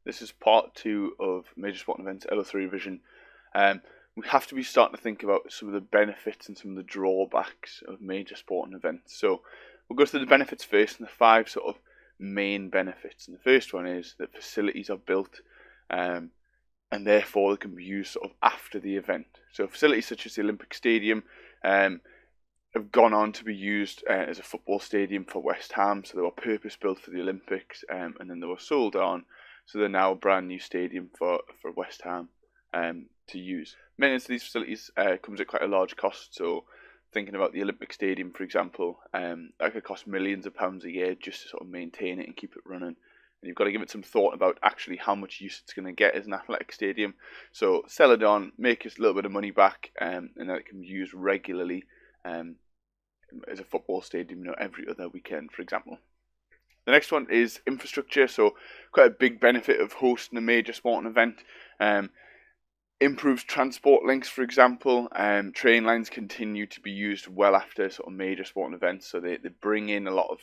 This is part 2 of Major Sporting Events LO3 revision. We have to be starting to think about some of the benefits and some of the drawbacks of major sporting events. So we'll go through the benefits first and the 5 sort of main benefits. And the first one is that facilities are built and therefore they can be used sort of after the event. So facilities such as the Olympic Stadium have gone on to be used as a football stadium for West Ham. So they were purpose built for the Olympics and then they were sold on. So they're now a brand new stadium for West Ham to use. Maintenance of these facilities comes at quite a large cost. So thinking about the Olympic Stadium, for example, that could cost millions of pounds a year just to sort of maintain it and keep it running. And you've got to give it some thought about actually how much use it's going to get as an athletic stadium. So sell it on, make us a little bit of money back, and then it can be used regularly as a football stadium, every other weekend, for example. The next one is infrastructure. So quite a big benefit of hosting a major sporting event. Improves transport links, for example. Train lines continue to be used well after sort of major sporting events. So they bring in a lot of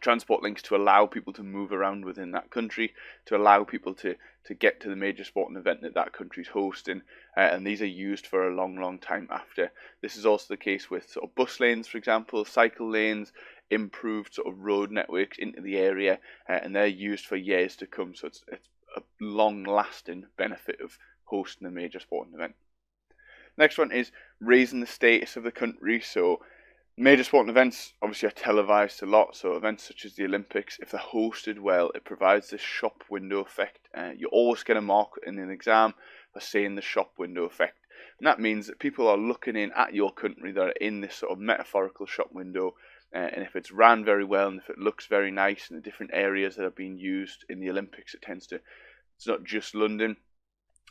transport links to allow people to move around within that country, to allow people to get to the major sporting event that country's hosting, and these are used for a long time after. This is also the case with sort of bus lanes, for example, cycle lanes, improved sort of road networks into the area, and they're used for years to come. So it's a long-lasting benefit of hosting a major sporting event. Next one is raising the status of the country. So major sporting events obviously are televised a lot, so events such as the Olympics, if they're hosted well, it provides this shop window effect. You always get a mark in an exam for saying the shop window effect. And that means that people are looking in at your country, that are in this sort of metaphorical shop window, and if it's ran very well and if it looks very nice in the different areas that are being used in the Olympics, it's not just London.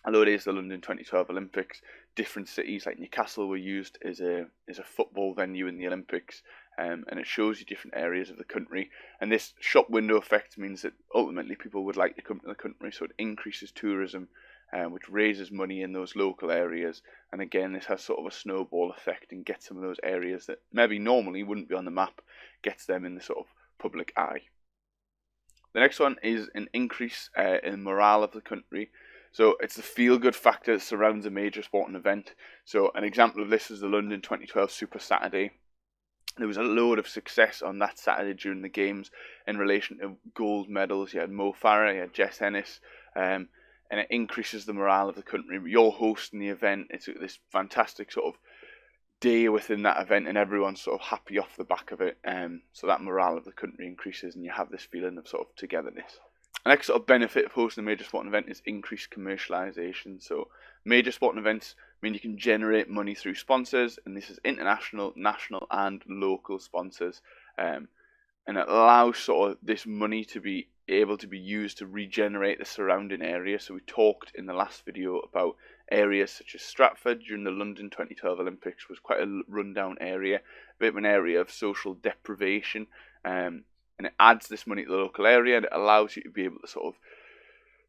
Although it is the London 2012 Olympics, different cities like Newcastle were used as a football venue in the Olympics, and it shows you different areas of the country. And this shop window effect means that ultimately people would like to come to the country, so it increases tourism, which raises money in those local areas. And again, this has sort of a snowball effect and gets some of those areas that maybe normally wouldn't be on the map, gets them in the sort of public eye. The next one is an increase in morale of the country. So it's the feel-good factor that surrounds a major sporting event. So an example of this is the London 2012 Super Saturday. There was a load of success on that Saturday during the games in relation to gold medals. You had Mo Farah, you had Jess Ennis, and it increases the morale of the country. You're hosting the event. It's this fantastic sort of day within that event, and everyone's sort of happy off the back of it. So that morale of the country increases, and you have this feeling of sort of togetherness. The next sort of benefit of hosting a major sporting event is increased commercialisation. So major sporting events mean you can generate money through sponsors, and this is international, national and local sponsors. And it allows sort of this money to be able to be used to regenerate the surrounding area. So we talked in the last video about areas such as Stratford during the London 2012 Olympics was quite a rundown area, a bit of an area of social deprivation. And it adds this money to the local area, and it allows you to be able to sort of,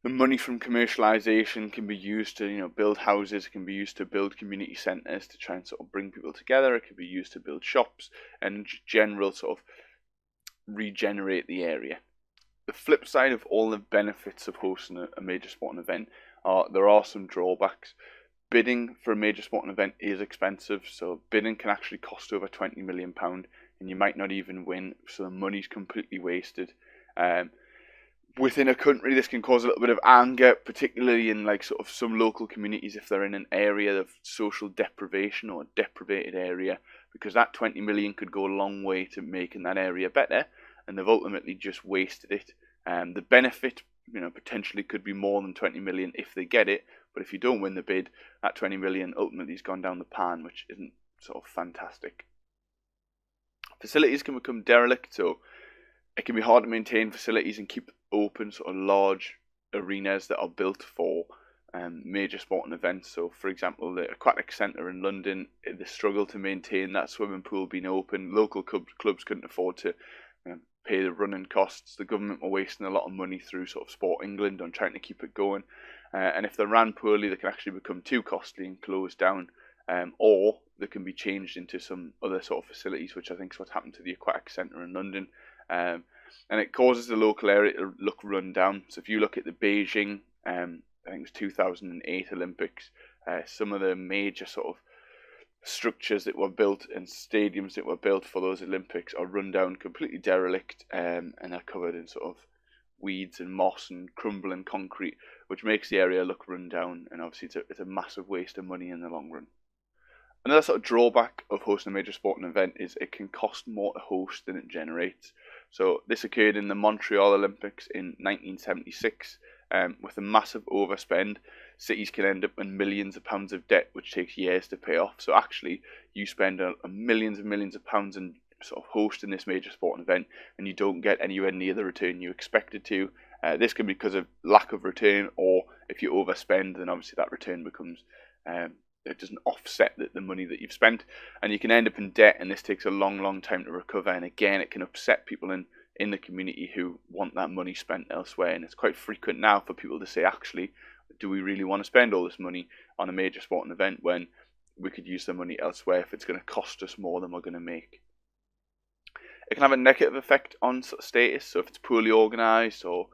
the money from commercialisation can be used to, build houses, it can be used to build community centres to try and sort of bring people together, it can be used to build shops and general sort of regenerate the area. The flip side of all the benefits of hosting a major sporting event there are some drawbacks. Bidding for a major sporting event is expensive, so bidding can actually cost over £20 million, and you might not even win, so the money's completely wasted. Within a country, this can cause a little bit of anger, particularly in like sort of some local communities if they're in an area of social deprivation or a deprivated area, because that 20 million could go a long way to making that area better, and they've ultimately just wasted it. The benefit, potentially could be more than 20 million if they get it, but if you don't win the bid, that 20 million ultimately has gone down the pan, which isn't sort of fantastic. Facilities can become derelict, so it can be hard to maintain facilities and keep open sort of large arenas that are built for major sporting events. So, for example, the Aquatic Centre in London, they struggle to maintain that swimming pool being open. Local clubs couldn't afford to pay the running costs. The government were wasting a lot of money through sort of Sport England on trying to keep it going. And if they're ran poorly, they can actually become too costly and close down. Or they can be changed into some other sort of facilities, which I think is what happened to the Aquatic Centre in London. and it causes the local area to look run down. So if you look at the Beijing, I think it was 2008 Olympics, some of the major sort of structures that were built and stadiums that were built for those Olympics are run down, completely derelict, and are covered in sort of weeds and moss and crumbling concrete, which makes the area look run down, and obviously it's a massive waste of money in the long run. Another sort of drawback of hosting a major sporting event is it can cost more to host than it generates. So this occurred in the Montreal Olympics in 1976. With a massive overspend, cities can end up in millions of pounds of debt, which takes years to pay off. So actually, you spend millions and millions of pounds in sort of hosting this major sporting event, and you don't get anywhere near the return you expected to. This can be because of lack of return, or if you overspend, then obviously that return becomes it doesn't offset the money that you've spent, and you can end up in debt, and this takes a long time to recover. And again, it can upset people in the community who want that money spent elsewhere. And it's quite frequent now for people to say, actually, do we really want to spend all this money on a major sporting event when we could use the money elsewhere if it's going to cost us more than we're going to make? It can have a negative effect on sort of status. So if it's poorly organised or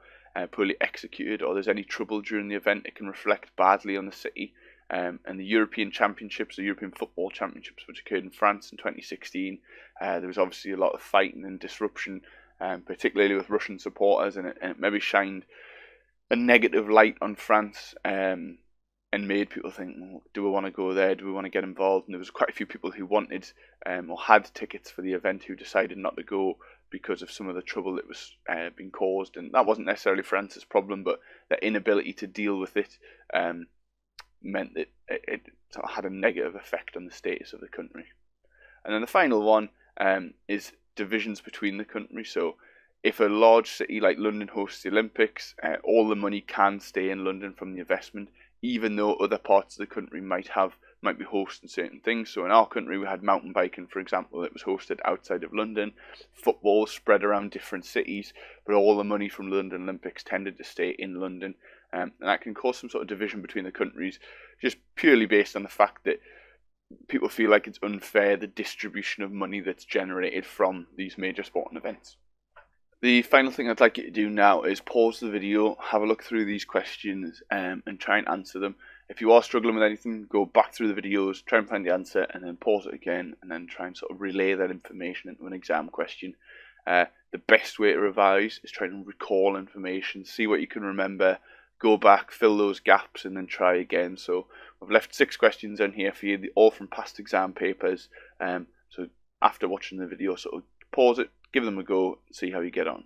poorly executed, or there's any trouble during the event, it can reflect badly on the city. And the European Championships, the European Football Championships, which occurred in France in 2016, there was obviously a lot of fighting and disruption, particularly with Russian supporters, and it maybe shined a negative light on France, and made people think, well, do we want to go there? Do we want to get involved? And there was quite a few people who wanted or had tickets for the event who decided not to go because of some of the trouble that was being caused. And that wasn't necessarily France's problem, but their inability to deal with it meant that it sort of had a negative effect on the status of the country. And then the final one is divisions between the countries. So if a large city like London hosts the Olympics, all the money can stay in London from the investment, even though other parts of the country might be hosting certain things. So in our country, we had mountain biking, for example, that was hosted outside of London. Football spread around different cities, but all the money from London Olympics tended to stay in London. And that can cause some sort of division between the countries, just purely based on the fact that people feel like it's unfair, the distribution of money that's generated from these major sporting events. The final thing I'd like you to do now is pause the video, have a look through these questions, and try and answer them. If you are struggling with anything, go back through the videos, try and find the answer, and then pause it again, and then try and sort of relay that information into an exam question. The best way to revise is try and recall information, see what you can remember, go back, fill those gaps, and then try again. So I've left 6 questions in here for you, all from past exam papers. So after watching the video, sort of pause it, give them a go, see how you get on.